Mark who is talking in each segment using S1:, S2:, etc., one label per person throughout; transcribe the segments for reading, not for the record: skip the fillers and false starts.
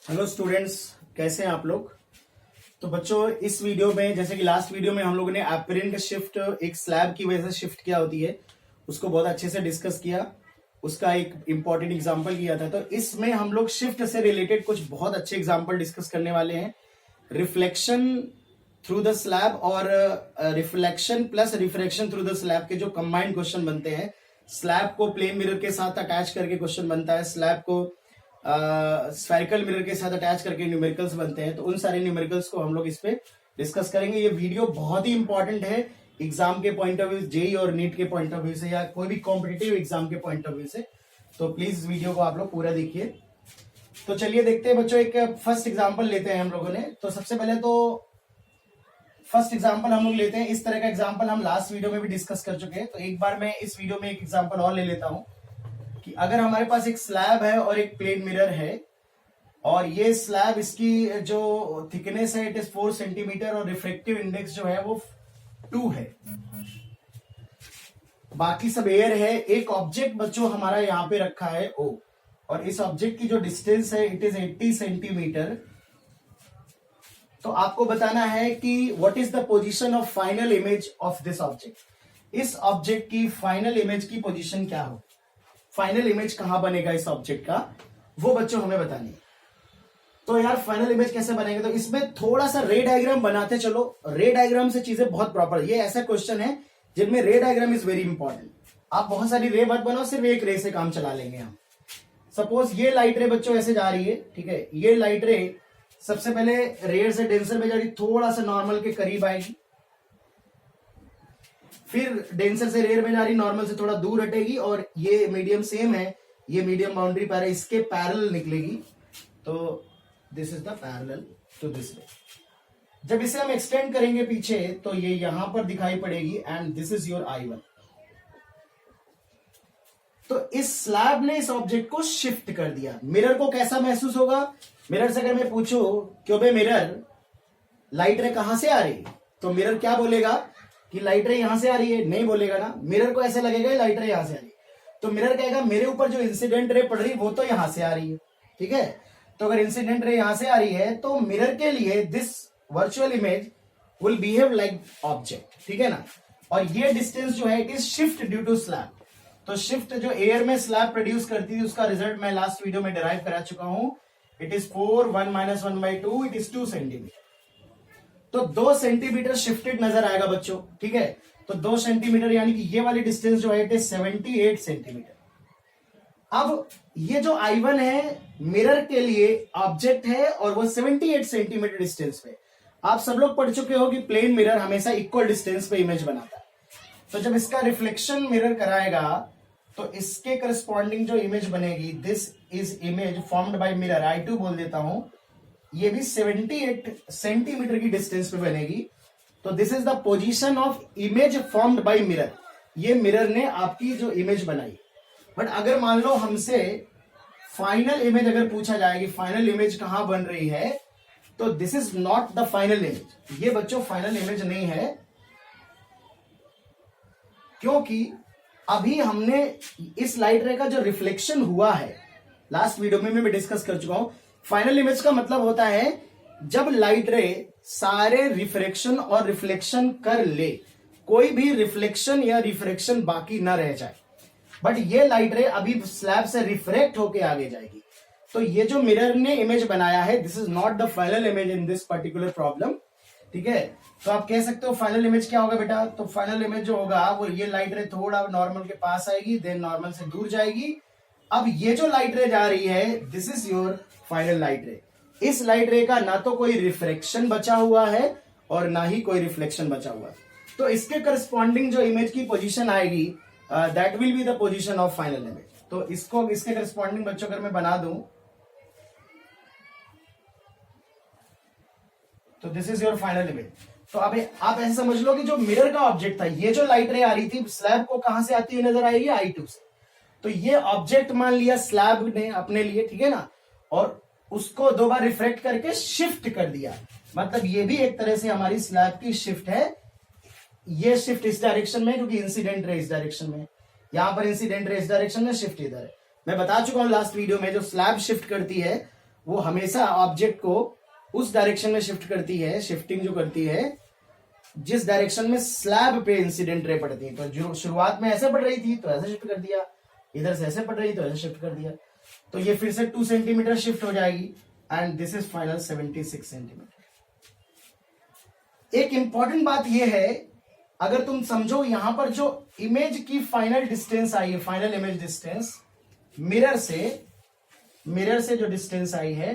S1: Hello students, कैसे हैं आप लोग। तो बच्चों, इस वीडियो में जैसे कि लास्ट वीडियो में हम लोगों ने एपरेंट शिफ्ट एक स्लैब की वजह से शिफ्ट क्या होती है उसको बहुत अच्छे से डिस्कस किया, उसका एक इंपॉर्टेंट एग्जांपल किया था। तो इसमें हम लोग शिफ्ट से रिलेटेड कुछ बहुत अच्छे एग्जांपल डिस्कस करने वाले हैं। रिफ्लेक्शन थ्रू द स्लैब और reflection plus refraction through the slab के जो कंबाइंड क्वेश्चन बनते हैं। स्लैब को प्लेन मिरर के साथ अटैच करके क्वेश्चन बनता है, स्लैब को स्फेरिकल मिरर के साथ अटैच करके न्यूमेरिकल्स बनते हैं। तो उन सारे न्यूमेरिकल्स को हम लोग इस पे डिस्कस करेंगे। ये वीडियो बहुत ही इंपॉर्टेंट है एग्जाम के पॉइंट ऑफ व्यू, जेई और नीट के पॉइंट ऑफ व्यू से या कोई भी कॉम्पिटिटिव एग्जाम के पॉइंट ऑफ व्यू से। तो प्लीज इस वीडियो को आप लोग पूरा देखिए। तो चलिए देखते हैं बच्चों, एक फर्स्ट एग्जाम्पल लेते हैं हम लोगों ने। तो सबसे पहले तो फर्स्ट एग्जाम्पल हम लोग लेते हैं। इस तरह का एग्जाम्पल हम लास्ट वीडियो में भी डिस्कस कर चुके हैं। तो एक बार मैं इस वीडियो में एक एग्जाम्पल और ले लेता हूं कि अगर हमारे पास एक स्लैब है और एक प्लेन मिरर है और ये स्लैब, इसकी जो थिकनेस है इट इज 4 सेंटीमीटर और रिफ्रेक्टिव इंडेक्स जो है वो 2 है, बाकी सब एयर है। एक ऑब्जेक्ट बच्चों हमारा यहाँ पे रखा है O और इस ऑब्जेक्ट की जो डिस्टेंस है इट इज 80 सेंटीमीटर। तो आपको बताना है कि what is the position of final image of this object. इस ऑब्जेक्ट की फाइनल इमेज की पोजीशन क्या हो, फाइनल इमेज कहां बनेगा इस ऑब्जेक्ट का, वो बच्चों हमें बतानी है। तो यार फाइनल इमेज कैसे बनेंगे, तो इसमें थोड़ा सा रे डायग्राम बनाते चलो। रे डायग्राम से चीजें बहुत प्रॉपर, ये ऐसा क्वेश्चन है जिनमें रे डायग्राम इज वेरी इंपॉर्टेंट। आप बहुत सारी रे मत बनाओ, सिर्फ एक रे से काम चला लेंगे हम। सपोज ये लाइट रे बच्चों ऐसे जा रही है, ठीक है। ये लाइट रे सबसे पहले रेयर से डेंसर में जा रही, थोड़ा सा नॉर्मल के करीब आएगी, फिर डेंसर से रेयर में जा रही, नॉर्मल से थोड़ा दूर हटेगी और ये मीडियम सेम है, ये मीडियम बाउंड्री पर है, इसके पैरेलल निकलेगी। तो this is the parallel to this ray. जब इसे हम एक्सटेंड करेंगे पीछे तो ये यहां पर दिखाई पड़ेगी and this is your I1। तो इस स्लैब ने इस ऑब्जेक्ट को शिफ्ट कर दिया। मिरर को कैसा महसूस होगा, मिरर से अगर मैं पूछूं क्यों बे मिरर लाइट रे कहां से आ रही है, तो मिरर क्या बोलेगा कि लाइट रे यहां से आ रही है, नहीं बोलेगा ना। मिरर को ऐसे लगेगा लाइट रे यहां से आ रही है, तो मिरर कहेगा मेरे ऊपर जो इंसिडेंट रे पड़ रही है वो तो यहां से आ रही है, ठीक है। तो अगर इंसिडेंट रे यहां से आ रही है तो मिरर के लिए this virtual image will behave like object, ठीक है ना। और ये डिस्टेंस जो है it is shift due to slab. तो शिफ्ट जो एयर में स्लैब प्रोड्यूस करती थी उसका रिजल्ट मैं लास्ट वीडियो में डिराइव करा चुका हूं। It is 4 1 - 1/2 it is 2 centimetre. तो 2 सेंटीमीटर शिफ्टेड नजर आएगा बच्चों, ठीक है। तो 2 सेंटीमीटर यानी कि ये वाली डिस्टेंस जो है इट इज 78 सेंटीमीटर। अब ये जो I1 है मिरर के लिए ऑब्जेक्ट है और वो 78 सेंटीमीटर डिस्टेंस पे। आप सब लोग पढ़ चुके हो कि प्लेन मिरर हमेशा इक्वल डिस्टेंस पे इमेज बनाता है। तो जब इसका रिफ्लेक्शन मिरर कराएगा तो इसके करस्पॉन्डिंग जो इमेज बनेगी, this is image formed by mirror, I2 बोल देता हूं, ये भी 78 सेंटीमीटर की डिस्टेंस पे बनेगी। तो this is the position of image formed by mirror. ये मिरर ने आपकी जो इमेज बनाई। बट अगर मान लो हमसे फाइनल इमेज अगर पूछा जाए कि फाइनल इमेज कहां बन रही है, तो this is not the final image. ये बच्चों फाइनल इमेज नहीं है, क्योंकि अभी हमने इस लाइट रे का जो रिफ्लेक्शन हुआ है लास्ट वीडियो में मैं डिस्कस कर चुका हूं। फाइनल इमेज का मतलब होता है जब लाइट रे सारे रिफ्रैक्शन और रिफ्लेक्शन कर ले, कोई भी रिफ्लेक्शन या रिफ्रैक्शन बाकी ना रह जाए। बट ये लाइट रे अभी स्लैब से रिफ्रैक्ट होके आगे जाएगी। तो ये जो मिरर ने इमेज बनाया है this is not the final image in this particular problem, ठीक है। तो आप कह सकते हो फाइनल इमेज क्या होगा बेटा, तो फाइनल इमेज जो होगा वो ये लाइट रे थोड़ा नॉर्मल के पास आएगी, देन नॉर्मल से दूर जाएगी। अब ये जो लाइट रे जा रही है this is your final light रे। इस लाइट रे का ना तो कोई रिफ्लेक्शन बचा हुआ है और ना ही कोई रिफ्लेक्शन बचा हुआ है। तो इसके करस्पॉन्डिंग जो इमेज की पोजीशन आएगी that will be the position of final image. तो इसको इसके करस्पॉन्डिंग बच्चों अगर मैं बना दूं तो this is your final image. तो अब आप ऐसे समझ लो कि जो मिरर का ऑब्जेक्ट था, ये जो लाइट रे आ रही थी स्लैब को कहां से आती हुई नजर आएगी, I2 से। तो ये ऑब्जेक्ट मान लिया स्लैब ने अपने लिए, ठीक है ना, और उसको 2 बार रिफ्रेक्ट करके शिफ्ट कर दिया। मतलब ये भी एक तरह से हमारी स्लैब की शिफ्ट है। ये शिफ्ट इस डायरेक्शन में क्योंकि इंसिडेंट रे इस डायरेक्शन में, यहां पर इंसिडेंट रे इस डायरेक्शन में, शिफ्ट इधर है। मैं बता चुका हूं लास्ट वीडियो में जो स्लैब शिफ्ट करती है वो हमेशा ऑब्जेक्ट को उस डायरेक्शन में शिफ्ट करती है, शिफ्टिंग जो करती है जिस डायरेक्शन में स्लैब पे इंसिडेंट रे पड़ती है। तो जो शुरुआत में ऐसे पड़ रही थी तो ऐसे शिफ्ट कर दिया, इधर से ऐसे पड़ रही तो ऐसे शिफ्ट कर दिया, तो ये फिर से 2 सेंटीमीटर शिफ्ट हो जाएगी and this is final 76 centimetre. एक इंपॉर्टेंट बात ये है, अगर तुम समझो यहां पर जो इमेज की फाइनल डिस्टेंस आई है, फाइनल इमेज डिस्टेंस मिरर से जो डिस्टेंस आई है,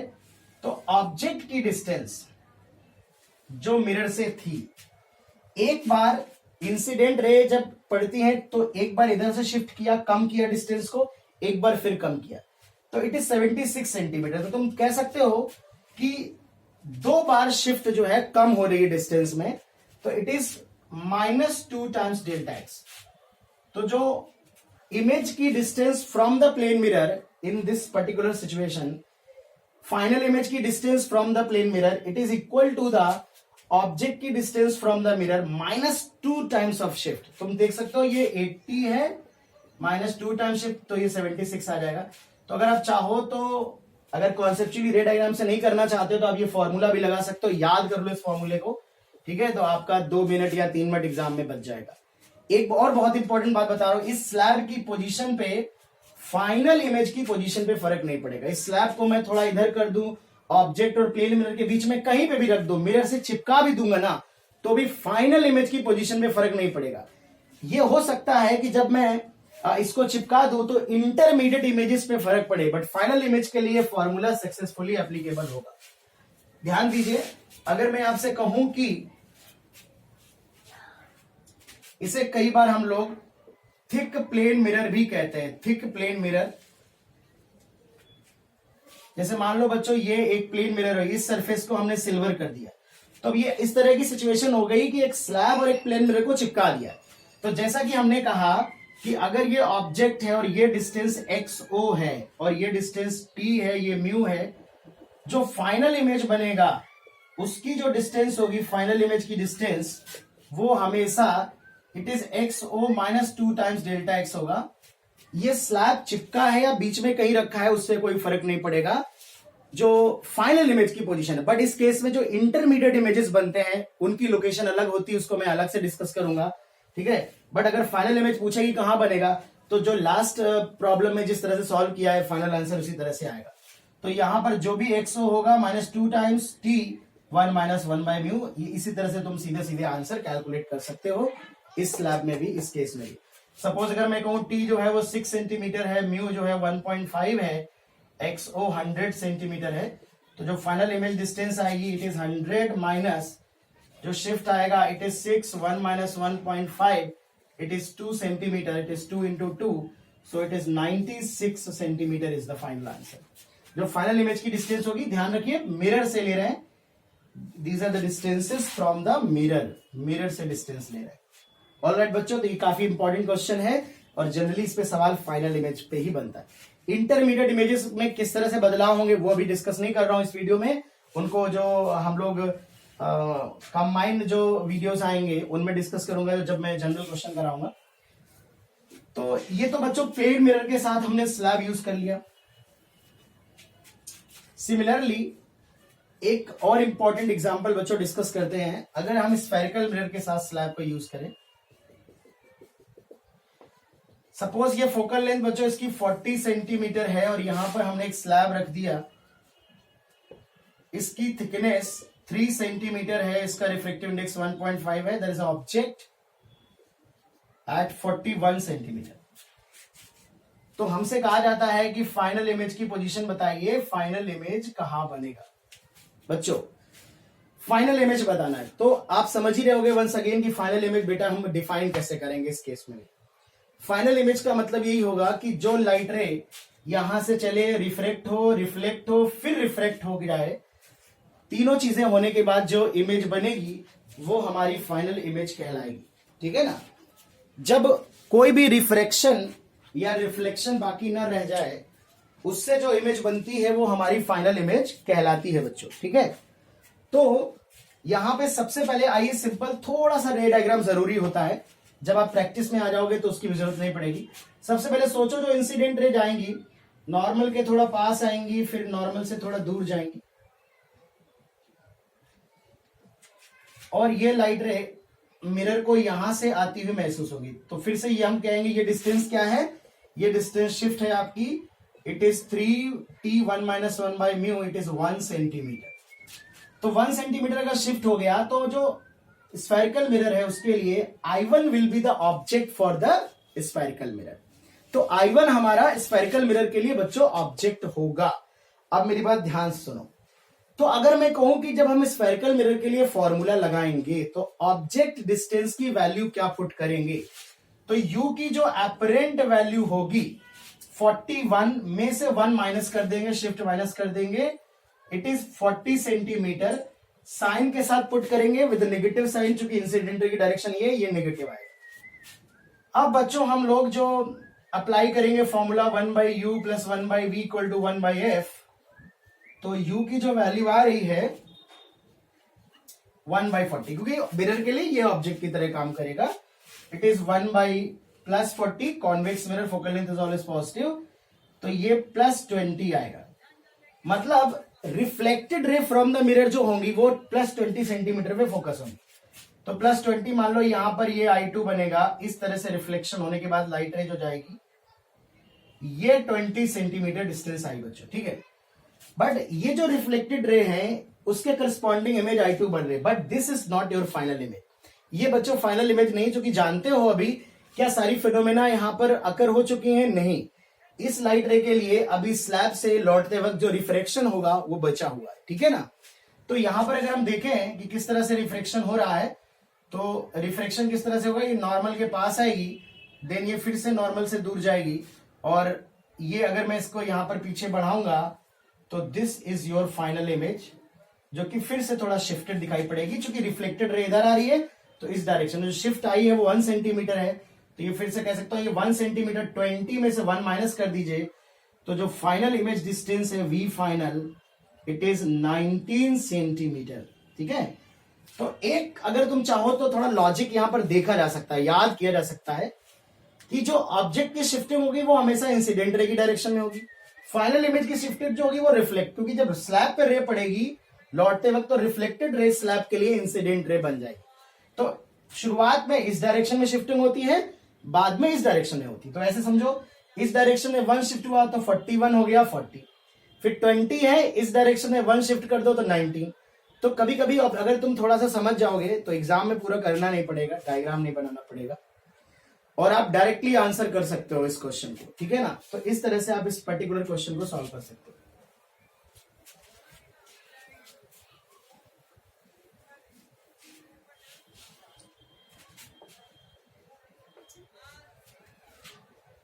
S1: तो ऑब्जेक्ट की डिस्टेंस जो मिरर से थी, एक बार इंसिडेंट रे जब पड़ती है तो एक बार इधर से शिफ्ट किया, कम किया डिस्टेंस को, एक बार फिर कम किया, तो इट इज 76 सेंटीमीटर। तो तुम कह सकते हो कि 2 बार शिफ्ट जो है कम हो रही है डिस्टेंस में, तो it is -2 times delta x. तो जो इमेज की distance from the plane mirror in this particular situation, final image की distance from the plane mirror, it is equal to the object की distance from the mirror -2 times of shift. तुम देख सकते हो ये 80 है, -2 टाइम्स शिफ्ट, तो ये 76 आ जाएगा। तो अगर आप चाहो तो, अगर कॉन्सेप्चुअली रे डायग्राम से नहीं करना चाहते हो तो आप ये फॉर्मूला भी लगा सकते हो, याद कर लो इस फॉर्मूले को, ठीक है। तो आपका 2 मिनट या 3 मिनट एग्जाम में बच जाएगा। एक और बहुत इंपॉर्टेंट बात बता रहा हूं, इस स्लैब की पोजीशन पे फाइनल इमेज की पोजीशन पे फर्क नहीं पड़ेगा। इस स्लैब को मैं थोड़ा इधर कर दूं, ऑब्जेक्ट और प्लेन मिरर के बीच में कहीं पे भी रख दो, मिरर से चिपका भी दूंगा ना, तो भी फाइनल इमेज की पोजीशन में फर्क नहीं पड़ेगा। ये हो सकता है कि जब मैं इसको चिपका दूं तो इंटरमीडिएट इमेजेस पे फर्क पड़े, बट फाइनल इमेज के लिए फॉर्मूला सक्सेसफुली एप्लीकेबल होगा। ध्यान दीजिए, अगर मैं आपसे कहूं कि इसे कई बार हम लोग थिक प्लेन मिरर भी कहते हैं, थिक प्लेन मिरर। जैसे मान लो बच्चों ये एक प्लेन मिरर है, इस सरफेस को हमने सिल्वर कर दिया, तो अब ये इस तरह की सिचुएशन हो गई कि एक स्लैब और एक प्लेन मिरर को चिपका दिया। तो जैसा कि हमने कहा कि अगर ये ऑब्जेक्ट है और ये डिस्टेंस XO है और ये डिस्टेंस T है, ये म्यू है, जो फाइनल इमेज बनेगा उसकी जो डिस्टेंस होगी, फाइनल इमेज की डिस्टेंस, वो हमेशा it is XO -2 times delta x होगा। ये स्लैब चिपका है या बीच में कहीं रखा है उससे कोई फर्क नहीं पड़ेगा, जो फाइनल इमेज की पोजीशन है। बट इस केस में जो इंटरमीडिएट इमेजेस बनते हैं उनकी लोकेशन अलग होती है, उसको मैं अलग से डिस्कस करूंगा, ठीक है। बट अगर फाइनल इमेज पूछेगी कहां बनेगा, तो जो लास्ट प्रॉब्लम में जिस तरह से सॉल्व किया है फाइनल आंसर उसी तरह से आएगा। तो यहां पर जो भी XO होगा -2 टाइम्स T 1 - 1 बाय म्यू, इसी तरह से तुम सीधे सीधे आंसर कैलकुलेट कर सकते हो इस स्लैब में भी, इस केस में भी। सपोज अगर मैं कहूं T जो है वो 6 सेंटीमीटर है, म्यू जो है 1.5 है, XO 100 सेंटीमीटर है, तो जो फाइनल इमेज डिस्टेंस आएगी इट इज 100 माइनस जो शिफ्ट आएगा it is 6, 1 - 1.5, it is 2 centimetre, it is 2 × 2, so it is 96 centimetre is the final answer. जो फाइनल इमेज की डिस्टेंस होगी, ध्यान रखिए मिरर से ले रहे हैं, these are the distances from the mirror, mirror से डिस्टेंस ले रहे हैं। ऑलराइट बच्चों, तो ये काफी इंपॉर्टेंट क्वेश्चन है और जनरली इस पे सवाल फाइनल इमेज पे ही बनता है। इंटरमीडिएट इमेजेस में किस तरह से बदलाव होंगे वो अभी डिस्कस नहीं कर रहा हूं इस वीडियो में, उनको जो हम लोग कंबाइंड जो वीडियोस आएंगे उनमें डिस्कस करूंगा जब मैं जनरल क्वेश्चन कराऊंगा। तो ये तो बच्चों प्लेन मिरर के साथ हमने स्लैब यूज कर लिया। सिमिलरली एक और इंपॉर्टेंट एग्जांपल बच्चों डिस्कस करते हैं। अगर हम स्फेरिकल मिरर के साथ स्लैब को यूज करें, सपोज ये फोकल लेंथ बच्चों इसकी 40 सेंटीमीटर है और यहां पर हमने एक स्लैब रख दिया, इसकी थिकनेस 3 सेंटीमीटर है, इसका रिफ्लेक्टिव इंडेक्स 1.5 है, there is object at 41 centimetre. तो हमसे कहा जाता है कि फाइनल इमेज की पोजीशन बताइए, फाइनल इमेज कहां बनेगा। बच्चों फाइनल इमेज बताना है तो आप समझ ही रहे होगे वंस अगेन कि फाइनल इमेज बेटा हम डिफाइन कैसे करेंगे इस केस में। फाइनल इमेज का मतलब यही होगा कि जो लाइट रे यहां से चले, रिफ्लेक्ट हो, फिर रिफ्रैक्ट हो जाए, तीनों चीजें होने के बाद जो इमेज बनेगी वो हमारी फाइनल इमेज कहलाएगी, ठीक है ना। जब कोई भी रिफ्रैक्शन या रिफ्लेक्शन बाकी ना रह जाए, उससे जो इमेज बनती है वो हमारी फाइनल इमेज कहलाती है बच्चों, ठीक है। तो यहां पे सबसे पहले आइए सिंपल थोड़ा सा रे डायग्राम जरूरी होता है, जब आप प्रैक्टिस में आ जाओगे तो उसकी जरूरत नहीं पड़ेगी। सबसे पहले सोचो जो इंसिडेंट रे जाएंगी नॉर्मल के थोड़ा पास आएंगी, फिर नॉर्मल से थोड़ा दूर जाएंगी, और ये लाइट रे मिरर को यहां से आती हुई महसूस होगी। तो फिर से ये हम कहेंगे ये डिस्टेंस क्या है, ये डिस्टेंस शिफ्ट है आपकी, it is 3t1 - 1 by mu, it is 1 centimetre. तो 1 सेंटीमीटर अगर शिफ्ट हो गया तो जो स्फेरिकल मिरर है उसके लिए I1 will be the object for the spherical mirror. तो I1 हमारा स्फेरिकल मिरर के लिए बच्चों ऑब्जेक्ट होगा। अब मेरी बात ध्यान से सुनो। तो अगर मैं कहूं कि जब हम स्फेरिकल मिरर के लिए फॉर्मूला लगाएंगे तो ऑब्जेक्ट डिस्टेंस की वैल्यू क्या पुट करेंगे, तो u की जो अपरेंट वैल्यू होगी 41 में से 1 माइनस कर देंगे, शिफ्ट माइनस कर देंगे, इट इज 40 सेंटीमीटर। साइन के साथ पुट करेंगे विद नेगेटिव साइन, चूंकि इंसिडेंट की डायरेक्शन ये नेगेटिव आएगा। अब बच्चों हम लोग जो अप्लाई करेंगे फॉर्मूला 1/u + 1/v = 1/f, तो u की जो वैल्यू आ रही है 1/40, क्योंकि मिरर के लिए ये ऑब्जेक्ट की तरह काम करेगा। It is 1/+40, convex mirror, focal length is always positive, तो ये +20 आएगा। मतलब reflected ray from the mirror जो होंगी वो +20 सेंटीमीटर पे फोकस होंगी। तो +20 मान लो यहां पर ये I2 बनेगा, इस तरह से रिफ्लेक्शन होने के बाद लाइट रे जो जाएगी, ये 20 सेंटीमीटर डिस्टेंस आई बच्चों, ठीक है। बट ये जो रिफ्लेक्टेड रे है उसके करस्पॉन्डिंग इमेज I2 बन रही है, but this is not your final image. ये बच्चों फाइनल इमेज नहीं, जो कि जानते हो अभी क्या सारी फिनोमेना यहां पर अकर हो चुकी हैं, नहीं। इस लाइट रे के लिए अभी स्लैब से लौटते वक्त जो रिफ्रेक्शन होगा वो बचा हुआ है, ठीक है ना। तो यहां पर अगर हम देखें कि किस तरह से रिफ्रेक्शन हो रहा है, तो रिफ्रेक्शन किस तरह से होगा, ये नॉर्मल के पास आएगी, देन ये फिर से नॉर्मल से दूर जाएगी, और ये अगर मैं इसको यहां पर पीछे बढ़ाऊंगा तो this is your final image, जो कि फिर से थोड़ा शिफ्टेड दिखाई पड़ेगी, क्योंकि रिफ्लेक्टेड रे इधर आ रही है तो इस डायरेक्शन में जो शिफ्ट आई है वो 1 सेंटीमीटर है। तो ये फिर से कह सकता हूं ये 1 सेंटीमीटर, 20 में से 1 माइनस कर दीजिए, तो जो फाइनल इमेज डिस्टेंस है V final, it is 19 centimetre, ठीक है। तो एक अगर तुम चाहो तो थोड़ा लॉजिक यहां पर देखा जा सकता है, याद किया जा सकता है कि जो ऑब्जेक्ट की शिफ्टिंग होगी वो हमेशा इंसिडेंट रे की डायरेक्शन में होगी, फाइनल इमेज की शिफ्टेड जो होगी वो रिफ्लेक्ट, क्योंकि जब स्लैब पे रे पड़ेगी लौटते वक्त तो रिफ्लेक्टेड रे स्लैब के लिए इंसिडेंट रे बन जाएगी। तो शुरुआत में इस डायरेक्शन में शिफ्टिंग होती है, बाद में इस डायरेक्शन में होती है। तो ऐसे समझो इस डायरेक्शन में 1 शिफ्ट हुआ तो 41 हो गया 40, फिर 20 है, इस डायरेक्शन में 1 शिफ्ट कर दो तो 19। तो कभी कभी अगर तुम थोड़ा सा समझ जाओगे तो एग्जाम में पूरा करना नहीं पड़ेगा, डायग्राम नहीं बनाना पड़ेगा, और आप डायरेक्टली आंसर कर सकते हो इस क्वेश्चन को, ठीक है ना। तो इस तरह से आप इस पर्टिकुलर क्वेश्चन को सॉल्व कर सकते हो।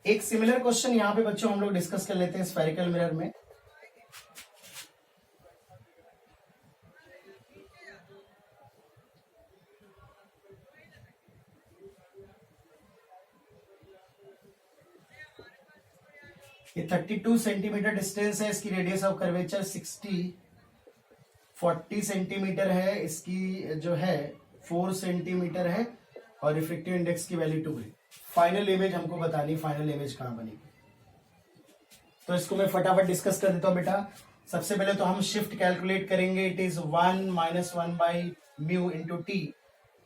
S1: एक सिमिलर क्वेश्चन यहां पे बच्चों हम लोग डिस्कस कर लेते हैं स्फेरिकल मिरर में। ये 32 सेंटीमीटर डिस्टेंस है, इसकी रेडियस ऑफ कर्वेचर 40 सेंटीमीटर है, इसकी जो है 4 सेंटीमीटर है, और रिफ्रेक्टिव इंडेक्स की वैल्यू 2 है। फाइनल इमेज हमको बतानी, फाइनल इमेज कहां बनेगी, तो इसको मैं फटाफट डिस्कस कर देता हूं बेटा। सबसे पहले तो हम शिफ्ट कैलकुलेट करेंगे, इट इज 1 - 1/μ × t,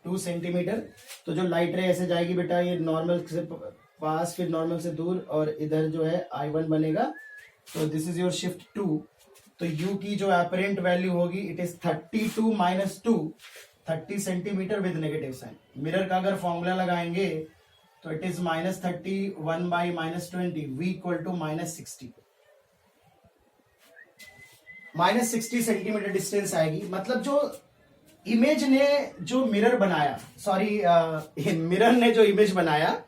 S1: 2 सेंटीमीटर। तो जो लाइट रे ऐसे जाएगी बेटा, ये नॉर्मल से पास, फिर नॉर्मल से दूर, और इधर जो है I1 बनेगा, तो दिस इज योर शिफ्ट 2। तो u की जो अपरेंट वैल्यू होगी it is 32 - 2, 30 centimetre with negative sign. Mirror का अगर फॉर्मूला लगाएंगे तो it is -31/-20, v = -60, -60 centimetre distance आएगी। मतलब जो इमेज ने जो मिरर बनाया, मिरर ने जो इमेज बनाया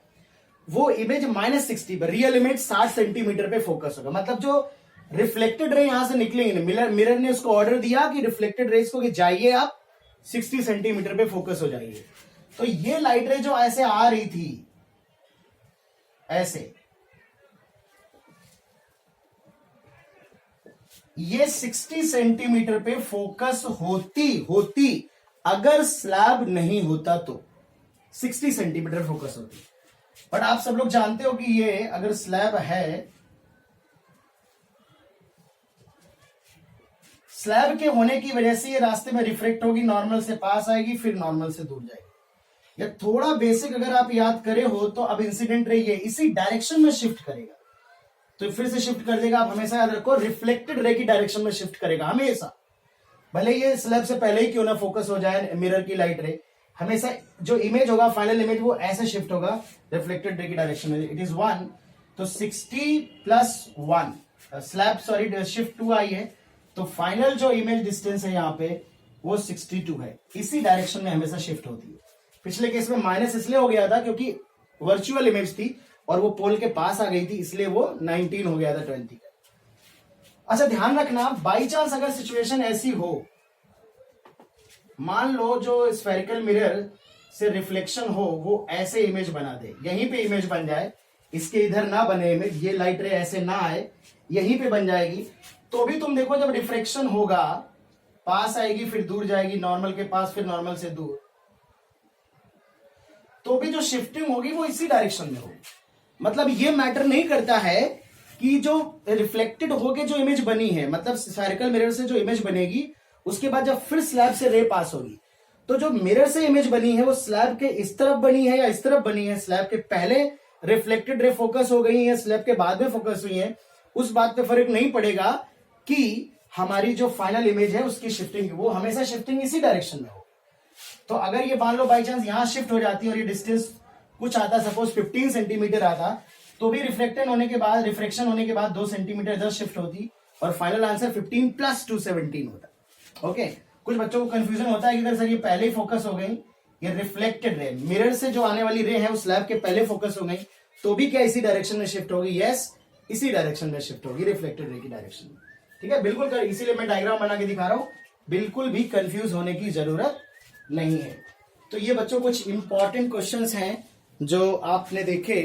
S1: वो इमेज -60 पर, रियल इमेज 60 सेंटीमीटर पे फोकस होगा। मतलब जो रिफ्लेक्टेड रे यहां से निकलेंगे, मिरर ने उसको ऑर्डर दिया कि रिफ्लेक्टेड रेस को कि जाइए आप 60 सेंटीमीटर पे फोकस हो जाइए। तो ये लाइट रे जो ऐसे आ रही थी, ऐसे ये 60 सेंटीमीटर पे फोकस होती अगर स्लैब नहीं होता तो 60 सेंटीमीटर फोकस होती। बट आप सब लोग जानते हो कि ये अगर स्लैब है स्लैब के होने की वजह से ये रास्ते में रिफ्लेक्ट होगी, नॉर्मल से पास आएगी, फिर नॉर्मल से दूर जाएगी। या थोड़ा बेसिक अगर आप याद करे हो तो अब इंसिडेंट रे ये इसी डायरेक्शन में शिफ्ट करेगा, तो फिर से शिफ्ट कर देगा। आप हमेशा याद रखो रिफ्लेक्टेड रे की डायरेक्शन में शिफ्ट करेगा हमेशा, भले ये स्लैब से पहले ही क्यों ना फोकस हो जाए मिरर की लाइट रे, हमेशा जो इमेज होगा फाइनल इमेज वो ऐसे शिफ्ट होगा रिफ्लेक्टेड रे की डायरेक्शन में। इट इज 1, तो 60 + 1 स्लैब सॉरी शिफ्ट 2 आई है, तो फाइनल जो इमेज डिस्टेंस है यहाँ पे वो 62 है, इसी डायरेक्शन में हमेशा शिफ्ट होती है। पिछले केस में माइनस इसलिए हो गया था क्योंकि वर्चुअल इमेज थी और वो पोल के पास आ गई थी, इसलिए वो 19 हो गया था 20 का। अच्छा ध्यान रखना, बाई चांस अगर सिचुएशन ऐसी हो, मान लो जो स्फेरिकल मिरर से रिफ्लेक्शन हो वो ऐसे इमेज बना दे, यहीं पे इमेज बन जाए, इसके इधर ना बने इमेज, ये लाइट रे ऐसे ना आए, यहीं पे बन जाएगी, तो भी तुम देखो जब रिफ्लेक्शन होगा पास आएगी फिर दूर जाएगी, नॉर्मल के पास फिर नॉर्मल से दूर, तो भी जो शिफ्टिंग होगी वो इसी डायरेक्शन में होगी। मतलब ये मैटर नहीं करता है कि जो रिफ्लेक्टेड होके जो इमेज बनी है, मतलब स्फेरिकल मिरर से जो इमेज बनेगी उसके बाद जब फिर स्लैब से रे पास होगी, तो जो मिरर से इमेज बनी है वो स्लैब के इस तरफ बनी है या इस तरफ बनी है, स्लैब के पहले रिफ्लेक्टेड रे फोकस हो गई है, स्लैब के बाद में फोकस हुई है, उस बात पे फर्क नहीं पड़ेगा कि हमारी जो फाइनल इमेज है उसकी शिफ्टिंग, वो हमेशा शिफ्टिंग इसी डायरेक्शन में हो। तो अगर ये मान लो बाई चांस यहां शिफ्ट हो जाती है और ये डिस्टेंस कुछ आता, सपोज 15 सेंटीमीटर आता, तो भी रिफ्लेक्शन होने के बाद 2 सेंटीमीटर इधर शिफ्ट होती और फाइनल आंसर 15 + 2 17 होता। ओके, कुछ बच्चों को कंफ्यूजन होता है कि अगर सर ये पहले ही फोकस हो गई, ये रिफ्लेक्टेड रे मिरर से जो आने वाली रे है वो स्लैब के पहले फोकस हो गई, तो भी क्या इसी डायरेक्शन में शिफ्ट होगी? यस, इसी डायरेक्शन में शिफ्ट होगी, रिफ्लेक्टेड रे की डायरेक्शन में। ठीक है, बिल्कुल कर, इसीलिए मैं डायग्राम बना के दिखा रहा हूं, बिल्कुल भी कंफ्यूज होने की जरूरत नहीं है। तो ये बच्चों कुछ इंपॉर्टेंट क्वेश्चंस हैं जो आपने देखे